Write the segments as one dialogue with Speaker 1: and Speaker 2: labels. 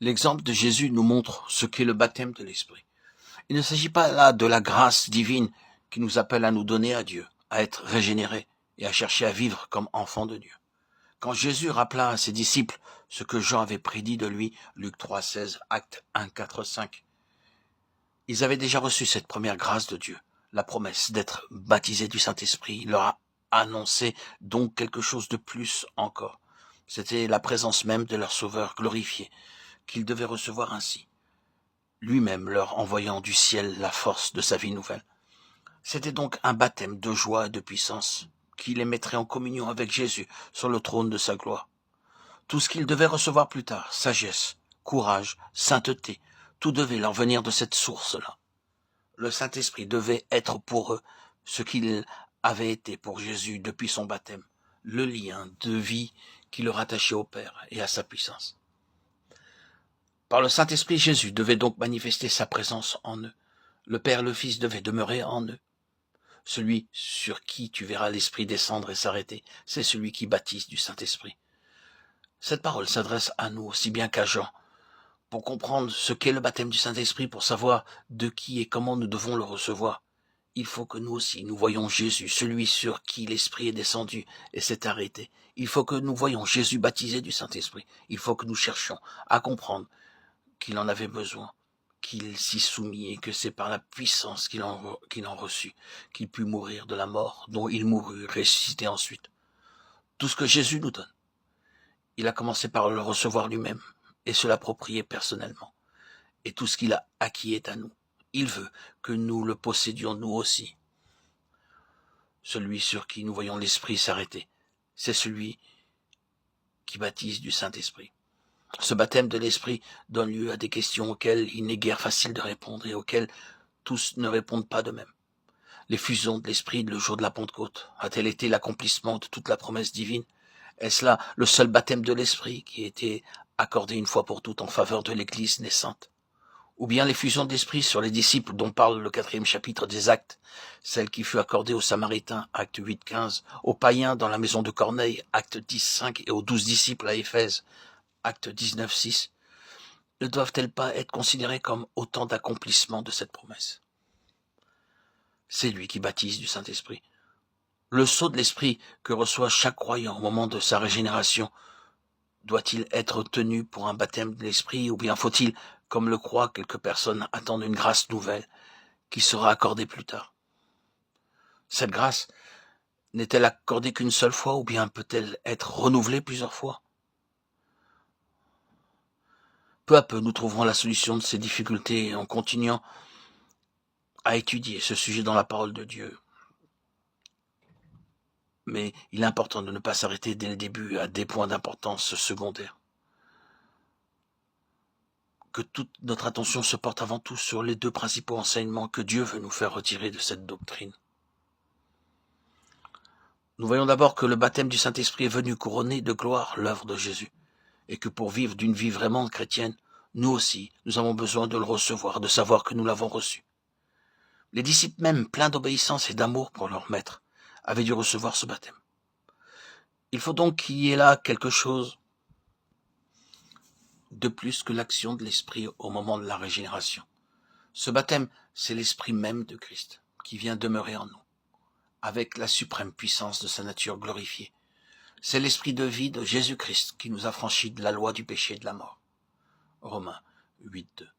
Speaker 1: L'exemple de Jésus nous montre ce qu'est le baptême de l'Esprit. Il ne s'agit pas là de la grâce divine qui nous appelle à nous donner à Dieu, à être régénérés et à chercher à vivre comme enfants de Dieu. Quand Jésus rappela à ses disciples ce que Jean avait prédit de lui, Luc 3,16, Actes 1, 4, 5, ils avaient déjà reçu cette première grâce de Dieu. La promesse d'être baptisés du Saint-Esprit leur a annoncé donc quelque chose de plus encore. C'était la présence même de leur Sauveur glorifié, qu'ils devaient recevoir ainsi, lui-même leur envoyant du ciel la force de sa vie nouvelle. C'était donc un baptême de joie et de puissance qui les mettrait en communion avec Jésus sur le trône de sa gloire. Tout ce qu'ils devaient recevoir plus tard, sagesse, courage, sainteté, tout devait leur venir de cette source-là. Le Saint-Esprit devait être pour eux ce qu'il avait été pour Jésus depuis son baptême, le lien de vie qui le rattachait au Père et à sa puissance. Par le Saint-Esprit, Jésus devait donc manifester sa présence en eux. Le Père et le Fils devaient demeurer en eux. Celui sur qui tu verras l'Esprit descendre et s'arrêter, c'est celui qui baptise du Saint-Esprit. Cette parole s'adresse à nous aussi bien qu'à Jean. Pour comprendre ce qu'est le baptême du Saint-Esprit, pour savoir de qui et comment nous devons le recevoir, il faut que nous aussi, nous voyions Jésus, celui sur qui l'Esprit est descendu et s'est arrêté. Il faut que nous voyions Jésus baptisé du Saint-Esprit. Il faut que nous cherchions à comprendre qu'il en avait besoin, qu'il s'y soumit et que c'est par la puissance qu'il en reçut, qu'il put mourir de la mort dont il mourut, ressuscité ensuite. Tout ce que Jésus nous donne, il a commencé par le recevoir lui-même et se l'approprier personnellement. Et tout ce qu'il a acquis est à nous. Il veut que nous le possédions nous aussi. Celui sur qui nous voyons l'Esprit s'arrêter, c'est celui qui baptise du Saint-Esprit. Ce baptême de l'Esprit donne lieu à des questions auxquelles il n'est guère facile de répondre et auxquelles tous ne répondent pas de même. L'effusion de l'Esprit le jour de la Pentecôte a-t-elle été l'accomplissement de toute la promesse divine? Est-ce là le seul baptême de l'Esprit qui a été accordé une fois pour toutes en faveur de l'Église naissante? Ou bien l'effusion de l'Esprit sur les disciples dont parle le 4e chapitre des Actes, celle qui fut accordée aux Samaritains, Actes 8, 15, aux païens dans la maison de Corneille, Actes 10, 5, et aux 12 disciples à Éphèse, Actes 19, 6, ne doivent-elles pas être considérées comme autant d'accomplissements de cette promesse? C'est lui qui baptise du Saint-Esprit. Le sceau de l'Esprit que reçoit chaque croyant au moment de sa régénération doit-il être tenu pour un baptême de l'Esprit ou bien faut-il, comme le croient quelques personnes, attendre une grâce nouvelle qui sera accordée plus tard? Cette grâce n'est-elle accordée qu'une seule fois ou bien peut-elle être renouvelée plusieurs fois? Peu à peu, nous trouverons la solution de ces difficultés en continuant à étudier ce sujet dans la parole de Dieu. Mais il est important de ne pas s'arrêter dès le début à des points d'importance secondaires. Que toute notre attention se porte avant tout sur les deux principaux enseignements que Dieu veut nous faire retirer de cette doctrine. Nous voyons d'abord que le baptême du Saint-Esprit est venu couronner de gloire l'œuvre de Jésus, et que pour vivre d'une vie vraiment chrétienne, nous aussi, nous avons besoin de le recevoir, de savoir que nous l'avons reçu. Les disciples même, pleins d'obéissance et d'amour pour leur maître, avaient dû recevoir ce baptême. Il faut donc qu'il y ait là quelque chose de plus que l'action de l'Esprit au moment de la régénération. Ce baptême, c'est l'Esprit même de Christ qui vient demeurer en nous, avec la suprême puissance de sa nature glorifiée. C'est l'Esprit de vie de Jésus-Christ qui nous a franchis de la loi du péché et de la mort. Romains 8, 2.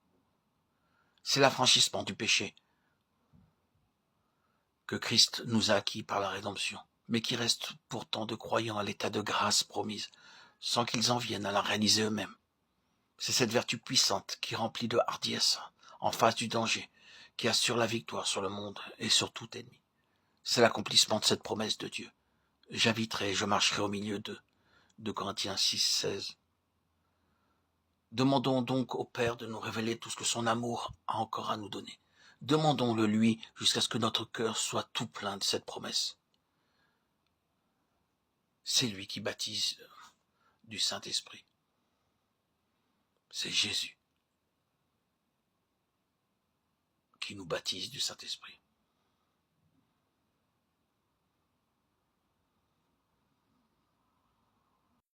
Speaker 1: C'est l'affranchissement du péché que Christ nous a acquis par la rédemption, mais qui reste pourtant de croyants à l'état de grâce promise, sans qu'ils en viennent à la réaliser eux-mêmes. C'est cette vertu puissante qui remplit de hardiesse en face du danger, qui assure la victoire sur le monde et sur tout ennemi. C'est l'accomplissement de cette promesse de Dieu. J'habiterai et je marcherai au milieu d'eux. 2 Corinthiens 6, 16. Demandons donc au Père de nous révéler tout ce que son amour a encore à nous donner. Demandons-le lui jusqu'à ce que notre cœur soit tout plein de cette promesse. C'est lui qui baptise du Saint-Esprit. C'est Jésus qui nous baptise du Saint-Esprit.